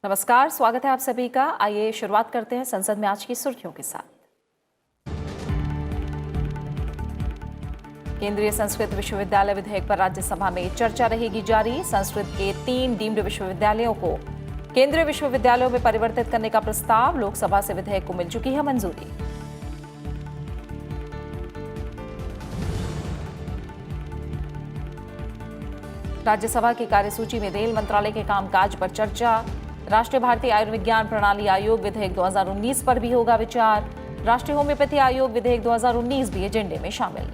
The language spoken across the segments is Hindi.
नमस्कार, स्वागत है आप सभी का। आइए शुरुआत करते हैं संसद में आज की सुर्खियों के साथ। केंद्रीय संस्कृत विश्वविद्यालय विधेयक पर राज्यसभा में चर्चा रहेगी जारी। संस्कृत के 3 डीम्ड विश्वविद्यालयों को केंद्रीय विश्वविद्यालयों में परिवर्तित करने का प्रस्ताव, लोकसभा से विधेयक को मिल चुकी है मंजूरी। राज्यसभा की कार्यसूची में रेल मंत्रालय के कामकाज पर चर्चा। राष्ट्रीय भारतीय आयुर्विज्ञान प्रणाली आयोग विधेयक 2019 पर भी होगा विचार। राष्ट्रीय होम्योपैथी आयोग विधेयक 2019 भी एजेंडे में शामिल।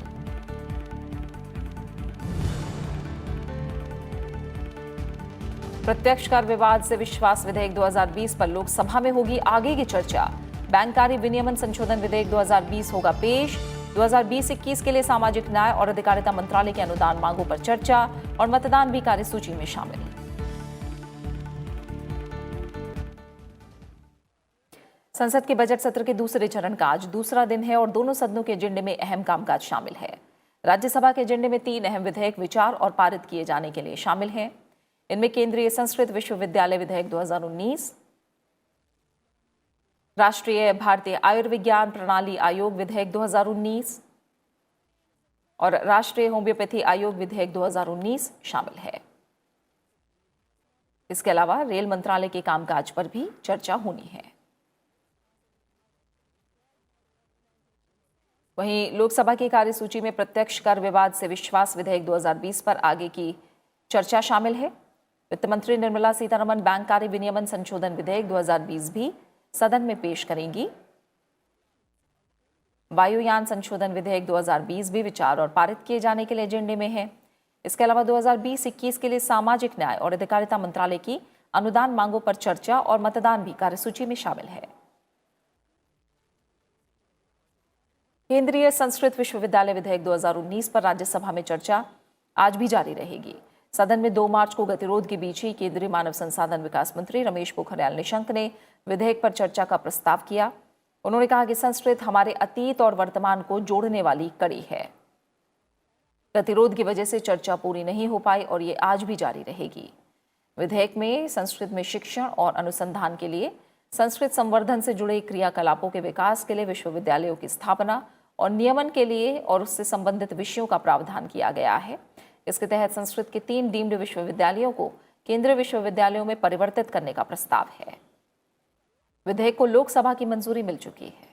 प्रत्यक्ष कर विवाद से विश्वास विधेयक 2020 पर लोकसभा में होगी आगे की चर्चा। बैंककारी विनियमन संशोधन विधेयक 2020 होगा पेश। 2020-21 के लिए सामाजिक न्याय और अधिकारिता मंत्रालय के अनुदान मांगों पर चर्चा और मतदान भी कार्यसूची में शामिल। संसद के बजट सत्र के दूसरे चरण का आज दूसरा दिन है और दोनों सदनों के एजेंडे में अहम कामकाज शामिल है। राज्यसभा के एजेंडे में 3 अहम विधेयक विचार और पारित किए जाने के लिए शामिल हैं। इनमें केंद्रीय संस्कृत विश्वविद्यालय विधेयक 2019, राष्ट्रीय भारतीय आयुर्विज्ञान प्रणाली आयोग विधेयक 2019 और राष्ट्रीय होम्योपैथी आयोग विधेयक 2019 शामिल है। इसके अलावा रेल मंत्रालय के कामकाज पर भी चर्चा होनी है। वहीं लोकसभा की कार्यसूची में प्रत्यक्ष कर विवाद से विश्वास विधेयक 2020 पर आगे की चर्चा शामिल है। वित्त मंत्री निर्मला सीतारमण बैंककारी विनियमन संशोधन विधेयक 2020 भी सदन में पेश करेंगी। वायुयान संशोधन विधेयक 2020 भी विचार और पारित किए जाने के लिए एजेंडे में है। इसके अलावा 2020-21 के लिए सामाजिक न्याय और अधिकारिता मंत्रालय की अनुदान मांगों पर चर्चा और मतदान भी कार्यसूची में शामिल है। केंद्रीय संस्कृत विश्वविद्यालय विधेयक 2019 पर राज्यसभा में चर्चा आज भी जारी रहेगी। सदन में 2 मार्च को गतिरोध के बीच ही केंद्रीय मानव संसाधन विकास मंत्री रमेश पोखरियाल निशंक ने विधेयक पर चर्चा का प्रस्ताव किया। उन्होंने कहा कि संस्कृत हमारे अतीत और वर्तमान को जोड़ने वाली कड़ी है। गतिरोध की वजह से चर्चा पूरी नहीं हो पाई और ये आज भी जारी रहेगी। विधेयक में संस्कृत में शिक्षण और अनुसंधान के लिए, संस्कृत संवर्धन से जुड़े क्रियाकलापों के विकास के लिए विश्वविद्यालयों की स्थापना और नियमन के लिए और उससे संबंधित विषयों का प्रावधान किया गया है। इसके तहत संस्कृत के 3 डीम्ड विश्वविद्यालयों को केंद्रीय विश्वविद्यालयों में परिवर्तित करने का प्रस्ताव है। विधेयक को लोकसभा की मंजूरी मिल चुकी है।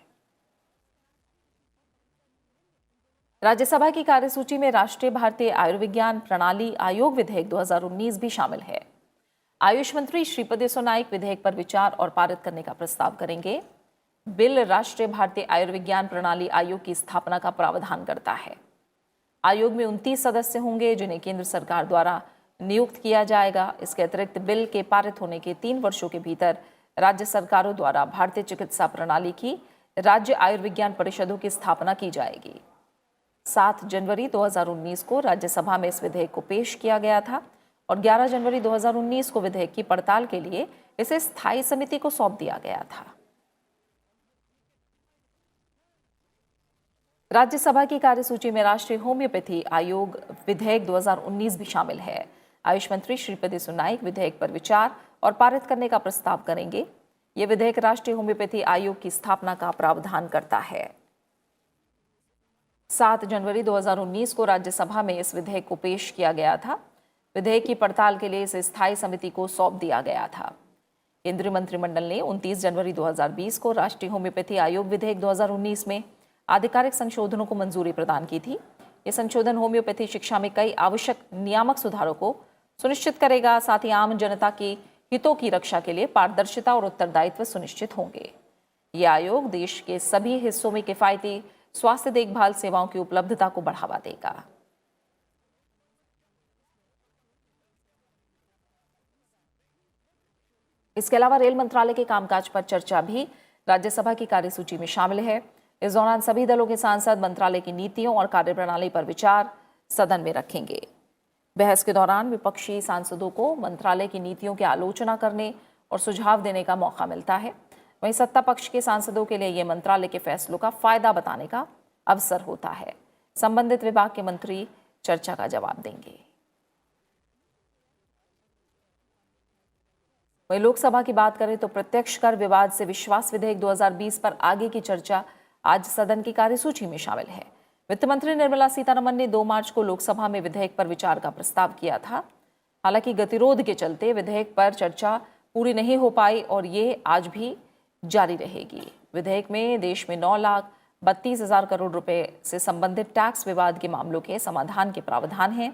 राज्यसभा की कार्यसूची में राष्ट्रीय भारतीय आयुर्विज्ञान प्रणाली आयोग विधेयक 2019 भी शामिल है। आयुष मंत्री श्रीपद येसो नाइक विधेयक पर विचार और पारित करने का प्रस्ताव करेंगे। बिल राष्ट्रीय भारतीय आयुर्विज्ञान प्रणाली आयोग की स्थापना का प्रावधान करता है। आयोग में 29 सदस्य होंगे जिन्हें केंद्र सरकार द्वारा नियुक्त किया जाएगा। इसके अतिरिक्त बिल के पारित होने के 3 वर्षों के भीतर राज्य सरकारों द्वारा भारतीय चिकित्सा प्रणाली की राज्य आयुर्विज्ञान परिषदों की स्थापना की जाएगी। 7 जनवरी 2019 को राज्यसभा में इस विधेयक को पेश किया गया था और 11 जनवरी 2019 को विधेयक की पड़ताल के लिए इसे स्थायी समिति को सौंप दिया गया था। राज्यसभा की कार्यसूची में राष्ट्रीय होम्योपैथी आयोग विधेयक 2019 भी शामिल है। आयुष मंत्री श्रीपद येसो नाइक विधेयक पर विचार और पारित करने का प्रस्ताव करेंगे। यह विधेयक राष्ट्रीय होम्योपैथी आयोग की स्थापना का प्रावधान करता है। 7 जनवरी 2019 को राज्यसभा में इस विधेयक को पेश किया गया था। विधेयक की पड़ताल के लिए इसे स्थायी समिति को सौंप दिया गया था। केंद्रीय मंत्रिमंडल ने 29 जनवरी 2020 को राष्ट्रीय होम्योपैथी आयोग विधेयक 2019 में आधिकारिक संशोधनों को मंजूरी प्रदान की थी। ये संशोधन होम्योपैथी शिक्षा में कई आवश्यक नियामक सुधारों को सुनिश्चित करेगा। साथ ही आम जनता के हितों की रक्षा के लिए पारदर्शिता और उत्तरदायित्व सुनिश्चित होंगे। ये आयोग देश के सभी हिस्सों में किफायती स्वास्थ्य देखभाल सेवाओं की उपलब्धता को बढ़ावा देगा। इसके अलावा रेल मंत्रालय के कामकाज पर चर्चा भी राज्यसभा की कार्यसूची में शामिल है। इस दौरान सभी दलों के सांसद मंत्रालय की नीतियों और कार्यप्रणाली पर विचार सदन में रखेंगे। बहस के दौरान विपक्षी सांसदों को मंत्रालय की नीतियों की आलोचना करने और सुझाव देने का मौका मिलता है। वहीं सत्ता पक्ष के सांसदों के लिए यह मंत्रालय के फैसलों का फायदा बताने का अवसर होता है। संबंधित विभाग के मंत्री चर्चा का जवाब देंगे। वहीं लोकसभा की बात करें तो प्रत्यक्ष कर विवाद से विश्वास विधेयक 2020 पर आगे की चर्चा आज सदन की कार्यसूची में शामिल है। वित्त मंत्री निर्मला सीतारमण ने 2 मार्च को लोकसभा में विधेयक पर विचार का प्रस्ताव किया था। हालांकि गतिरोध के चलते विधेयक पर चर्चा पूरी नहीं हो पाई और ये आज भी जारी रहेगी। विधेयक में देश में 9,32,000 करोड़ रुपए से संबंधित टैक्स विवाद के मामलों के समाधान के प्रावधान हैं।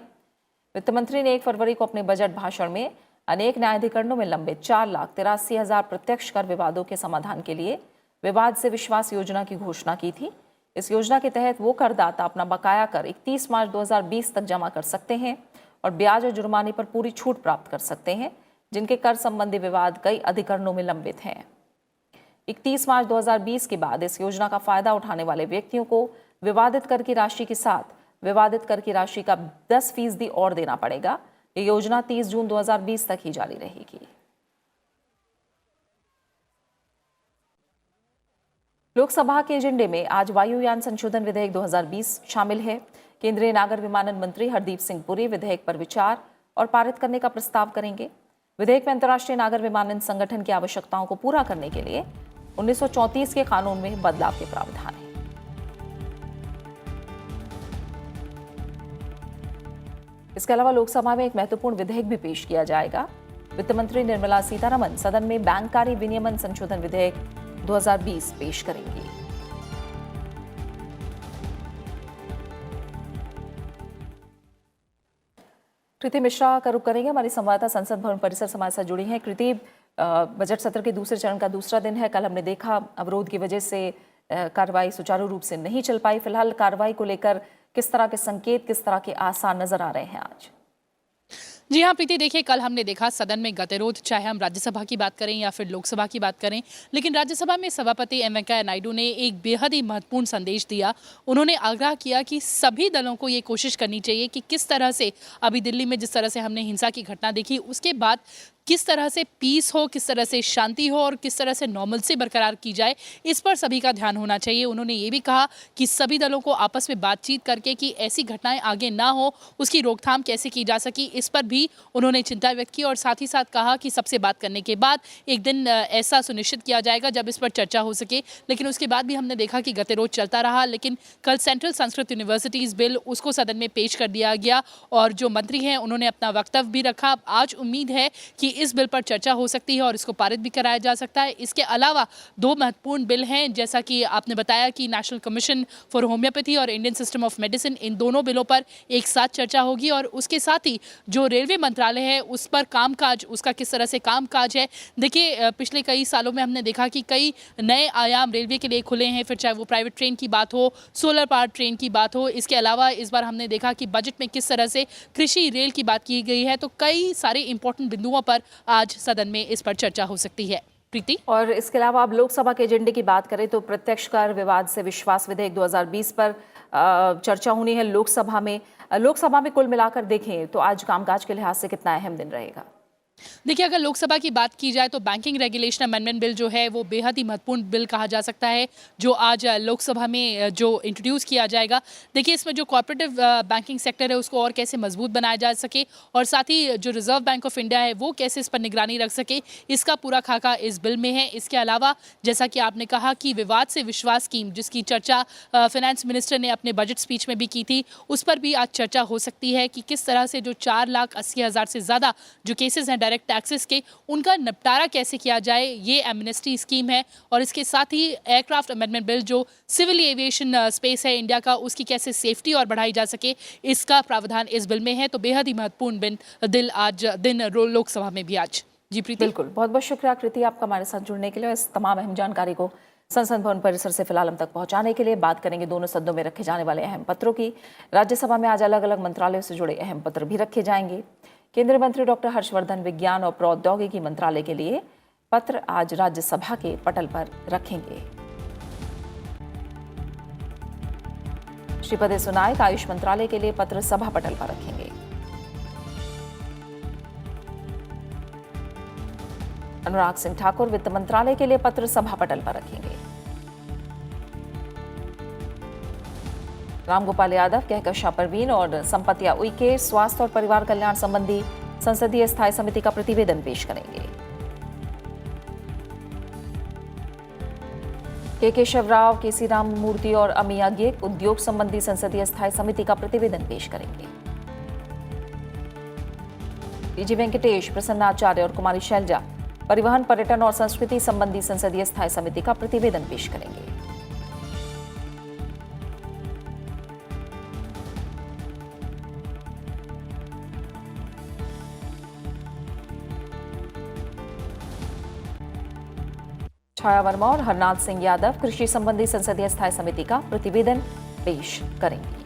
वित्त मंत्री ने 1 फरवरी को अपने बजट भाषण में अनेक न्यायाधिकरणों में लंबित 4,83,000 प्रत्यक्ष कर विवादों के समाधान के लिए विवाद से विश्वास योजना की घोषणा की थी। इस योजना के तहत वो करदाता अपना बकाया कर 31 मार्च 2020 तक जमा कर सकते हैं और ब्याज और जुर्माने पर पूरी छूट प्राप्त कर सकते हैं, जिनके कर संबंधी विवाद कई अधिकरणों में लंबित हैं। 31 मार्च 2020 के बाद इस योजना का फायदा उठाने वाले व्यक्तियों को विवादित कर की राशि के साथ विवादित कर की राशि का 10% और देना पड़ेगा। ये योजना 30 जून 2020 तक ही जारी रहेगी। लोकसभा के एजेंडे में आज वायुयान संशोधन विधेयक 2020 शामिल है। केंद्रीय नागर विमानन मंत्री हरदीप सिंह पुरी विधेयक पर विचार और पारित करने का प्रस्ताव करेंगे। विधेयक में अंतर्राष्ट्रीय नागर विमानन संगठन की आवश्यकताओं को पूरा करने के लिए 1934 के कानून में बदलाव के प्रावधान है। इसके अलावा लोकसभा में एक महत्वपूर्ण विधेयक भी पेश किया जाएगा। वित्त मंत्री निर्मला सीतारमण सदन में बैंककारी विनियमन संशोधन विधेयक 2020 पेश करेंगी। कृति मिश्रा का रुख करेंगे। हमारी संवाददाता संसद भवन परिसर से हमारे साथ जुड़ी हैं। कृति, बजट सत्र के दूसरे चरण का दूसरा दिन है। कल हमने देखा अवरोध की वजह से कार्रवाई सुचारू रूप से नहीं चल पाई। फिलहाल कार्रवाई को लेकर किस तरह के संकेत, किस तरह के आसार नजर आ रहे हैं आज? जी हाँ प्रीति, देखिए कल हमने देखा सदन में गतिरोध, चाहे हम राज्यसभा की बात करें या फिर लोकसभा की बात करें, लेकिन राज्यसभा में सभापति एम वेंकैया नायडू ने एक बेहद ही महत्वपूर्ण संदेश दिया। उन्होंने आग्रह किया कि सभी दलों को ये कोशिश करनी चाहिए कि किस तरह से अभी दिल्ली में जिस तरह से हमने हिंसा की घटना देखी, उसके बाद किस तरह से पीस हो, किस तरह से शांति हो और किस तरह से नॉर्मलसी बरकरार की जाए, इस पर सभी का ध्यान होना चाहिए। उन्होंने ये भी कहा कि सभी दलों को आपस में बातचीत करके कि ऐसी घटनाएं आगे ना हो, उसकी रोकथाम कैसे की जा सकी, इस पर भी उन्होंने चिंता व्यक्त की और साथ ही साथ कहा कि सबसे बात करने के बाद एक दिन ऐसा सुनिश्चित किया जाएगा जब इस पर चर्चा हो सके। लेकिन उसके बाद भी हमने देखा कि गतिरोध चलता रहा। लेकिन कल सेंट्रल संस्कृत यूनिवर्सिटीज बिल उसको सदन में पेश कर दिया गया और जो मंत्री हैं उन्होंने अपना वक्तव्य भी रखा। आज उम्मीद है कि इस बिल पर चर्चा हो सकती है और इसको पारित भी कराया जा सकता है। इसके अलावा 2 महत्वपूर्ण बिल हैं, जैसा कि आपने बताया कि नेशनल कमीशन फॉर होम्योपैथी और इंडियन सिस्टम ऑफ मेडिसिन, इन दोनों बिलों पर एक साथ चर्चा होगी और उसके साथ ही जो रेलवे मंत्रालय है उस पर कामकाज, उसका किस तरह से कामकाज है। देखिए पिछले कई सालों में हमने देखा कि कई नए आयाम रेलवे के लिए खुले हैं, फिर चाहे वो प्राइवेट ट्रेन की बात हो, सोलर पावर ट्रेन की बात हो। इसके अलावा इस बार हमने देखा कि बजट में किस तरह से कृषि रेल की बात की गई है। तो कई सारे इंपॉर्टेंट बिंदुओं पर आज सदन में इस पर चर्चा हो सकती है। प्रीति, और इसके अलावा अब लोकसभा के एजेंडे की बात करें तो प्रत्यक्ष कर विवाद से विश्वास विधेयक 2020 पर चर्चा होनी है लोकसभा में। लोकसभा में कुल मिलाकर देखें तो आज कामकाज के लिहाज से कितना अहम दिन रहेगा? देखिए अगर लोकसभा की बात की जाए तो बैंकिंग रेगुलेशन अमेंडमेंट बिल जो है वो बेहद ही महत्वपूर्ण बिल कहा जा सकता है, जो आज लोकसभा में जो इंट्रोड्यूस किया जाएगा। देखिए इसमें जो कॉर्पोरेटिव बैंकिंग सेक्टर है उसको और कैसे मजबूत बनाया जा सके और साथ ही जो रिजर्व बैंक ऑफ इंडिया है वो कैसे इस पर निगरानी रख सके, इसका पूरा खाका इस बिल में है। इसके अलावा जैसा कि आपने कहा कि विवाद से विश्वास स्कीम, जिसकी चर्चा फाइनेंस मिनिस्टर ने अपने बजट स्पीच में भी की थी, उस पर भी आज चर्चा हो सकती है कि किस तरह से जो 4,80,000 से ज़्यादा जो केसेस हैं डायरेक्ट टैक्सेस के, उनका निपटारा कैसे किया जाए, ये एमनेस्टी स्कीम है। और इसके साथ ही एयरक्राफ्ट अमेंडमेंट बिल, जो सिविल एविएशन स्पेस है इंडिया का, उसकी कैसे सेफ्टी और बढ़ाई जा सके, इसका प्रावधान इस बिल में है। तो बेहद ही महत्वपूर्ण दिन लोकसभा में भी आज। जी प्रीति, बिल्कुल, बहुत बहुत शुक्रिया कृति आपका हमारे साथ जुड़ने के लिए। इस तमाम अहम जानकारी को संसद भवन परिसर से फिलहाल हम तक पहुंचाने के लिए बात करेंगे दोनों सदनों में रखे जाने वाले अहम पत्रों की। राज्यसभा में आज अलग अलग मंत्रालयों से जुड़े अहम पत्र भी रखे जाएंगे। केंद्रीय मंत्री डॉक्टर हर्षवर्धन विज्ञान और प्रौद्योगिकी मंत्रालय के लिए पत्र आज राज्यसभा के पटल पर रखेंगे। श्रीपद येसो नाइक आयुष मंत्रालय के लिए पत्र सभा पटल पर रखेंगे। अनुराग सिंह ठाकुर वित्त मंत्रालय के लिए पत्र सभा पटल पर रखेंगे। रामगोपाल यादव, कहकशां परवीन और संपतिया उइके स्वास्थ्य और परिवार कल्याण संबंधी संसदीय स्थायी समिति का प्रतिवेदन पेश करेंगे। के केशव राव, केसी राममूर्ति और अमिया गेक उद्योग संबंधी संसदीय स्थायी समिति का प्रतिवेदन पेश करेंगे। पीजी वेंकटेश, प्रसन्न आचार्य और कुमारी शैलजा परिवहन, पर्यटन और संस्कृति संबंधी संसदीय स्थायी समिति का प्रतिवेदन पेश करेंगे। छाया वर्मा और हरनाथ सिंह यादव कृषि संबंधी संसदीय स्थायी समिति का प्रतिवेदन पेश करेंगे।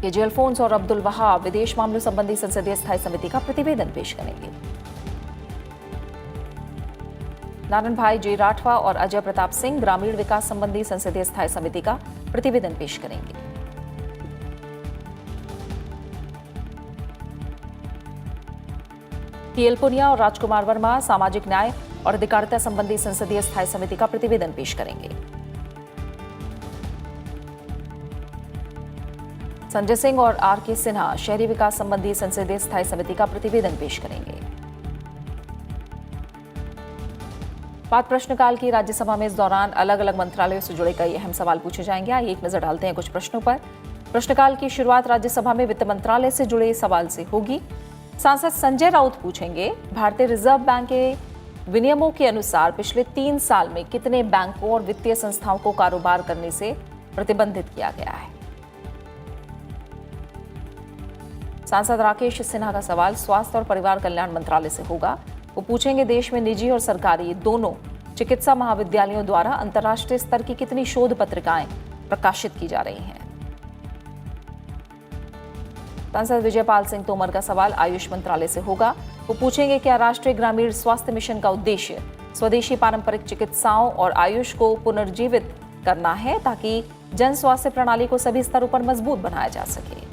केजे अल्फोंस और अब्दुल वहाब विदेश मामलों संबंधी संसदीय स्थायी समिति का प्रतिवेदन पेश करेंगे। नारायण भाई जे राठवा और अजय प्रताप सिंह ग्रामीण विकास संबंधी संसदीय स्थायी समिति का प्रतिवेदन पेश करेंगे। पीएल पुनिया और राजकुमार वर्मा सामाजिक न्याय और अधिकारिता संबंधी संसदीय स्थायी समिति का प्रतिवेदन पेश करेंगे। संजय सिंह और आर.के. सिन्हा शहरी विकास संबंधी संसदीय स्थायी समिति का प्रतिवेदन पेश करेंगे। बात प्रश्नकाल की। राज्यसभा में इस दौरान अलग अलग मंत्रालयों से जुड़े कई अहम सवाल पूछे जाएंगे। आइए एक नजर डालते हैं कुछ प्रश्नों पर। प्रश्नकाल की शुरुआत राज्यसभा में वित्त मंत्रालय से जुड़े सवाल से होगी। सांसद संजय राउत पूछेंगे, भारतीय रिजर्व बैंक के विनियमों के अनुसार पिछले 3 साल में कितने बैंकों और वित्तीय संस्थाओं को कारोबार करने से प्रतिबंधित किया गया है। सांसद राकेश सिन्हा का सवाल स्वास्थ्य और परिवार कल्याण मंत्रालय से होगा। वो पूछेंगे, देश में निजी और सरकारी दोनों चिकित्सा महाविद्यालयों द्वारा अंतर्राष्ट्रीय स्तर की कितनी शोध पत्रिकाएं प्रकाशित की जा रही हैं। सांसद विजयपाल सिंह तोमर का सवाल आयुष मंत्रालय से होगा। वो पूछेंगे, क्या राष्ट्रीय ग्रामीण स्वास्थ्य मिशन का उद्देश्य स्वदेशी पारंपरिक चिकित्साओं और आयुष को पुनर्जीवित करना है ताकि जन स्वास्थ्य प्रणाली को सभी स्तरों पर मजबूत बनाया जा सके।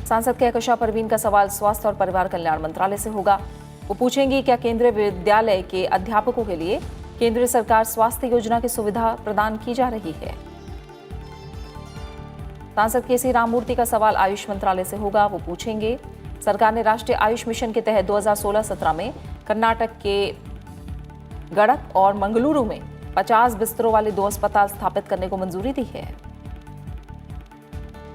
सांसद कहकशा परवीन का सवाल स्वास्थ्य और परिवार कल्याण मंत्रालय से होगा। वो पूछेंगी, क्या केंद्रीय विद्यालय के अध्यापकों के लिए केंद्र सरकार स्वास्थ्य योजना की सुविधा प्रदान की जा रही है। सांसद केसी राममूर्ति का सवाल आयुष मंत्रालय से होगा। वो पूछेंगे, सरकार ने राष्ट्रीय आयुष मिशन के तहत 2016-17 में कर्नाटक के गड़क और मंगलुरु में 50 बिस्तरों वाले 2 अस्पताल स्थापित करने को मंजूरी दी है।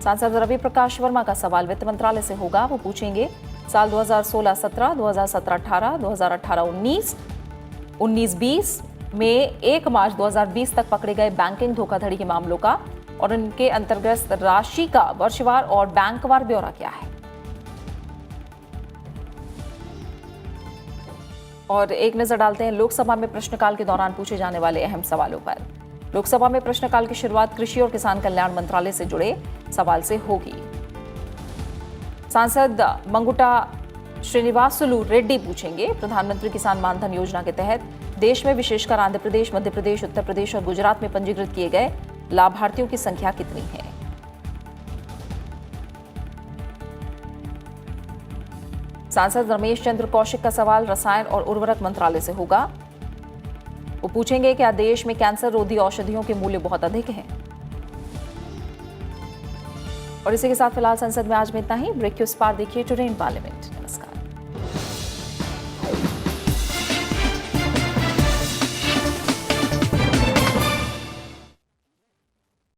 सांसद रवि प्रकाश वर्मा का सवाल वित्त मंत्रालय से होगा। वो पूछेंगे, साल 2016-17, 2017-18, 2018-19, 19-20 में 1 मार्च 2020 तक पकड़े गए बैंकिंग धोखाधड़ी के मामलों का और उनके अंतर्गत राशि का वर्षवार और बैंकवार ब्यौरा क्या है। और एक नजर डालते हैं लोकसभा में प्रश्नकाल के दौरान पूछे जाने वाले अहम सवालों पर। लोकसभा में प्रश्नकाल की शुरुआत कृषि और किसान कल्याण मंत्रालय से जुड़े सवाल से होगी। सांसद मंगुटा श्रीनिवासुलु रेड्डी पूछेंगे, प्रधानमंत्री किसान मानधन योजना के तहत देश में विशेषकर आंध्र प्रदेश, मध्य प्रदेश, उत्तर प्रदेश और गुजरात में पंजीकृत किए गए लाभार्थियों की संख्या कितनी है। सांसद रमेश चंद्र कौशिक का सवाल रसायन और उर्वरक मंत्रालय से होगा। वो पूछेंगे, क्या देश में कैंसर रोधी औषधियों के मूल्य बहुत अधिक हैं। और इसी के साथ फिलहाल संसद में आज में इतना ही। ब्रेक के उस पार देखिए टुडे इन पार्लियामेंट।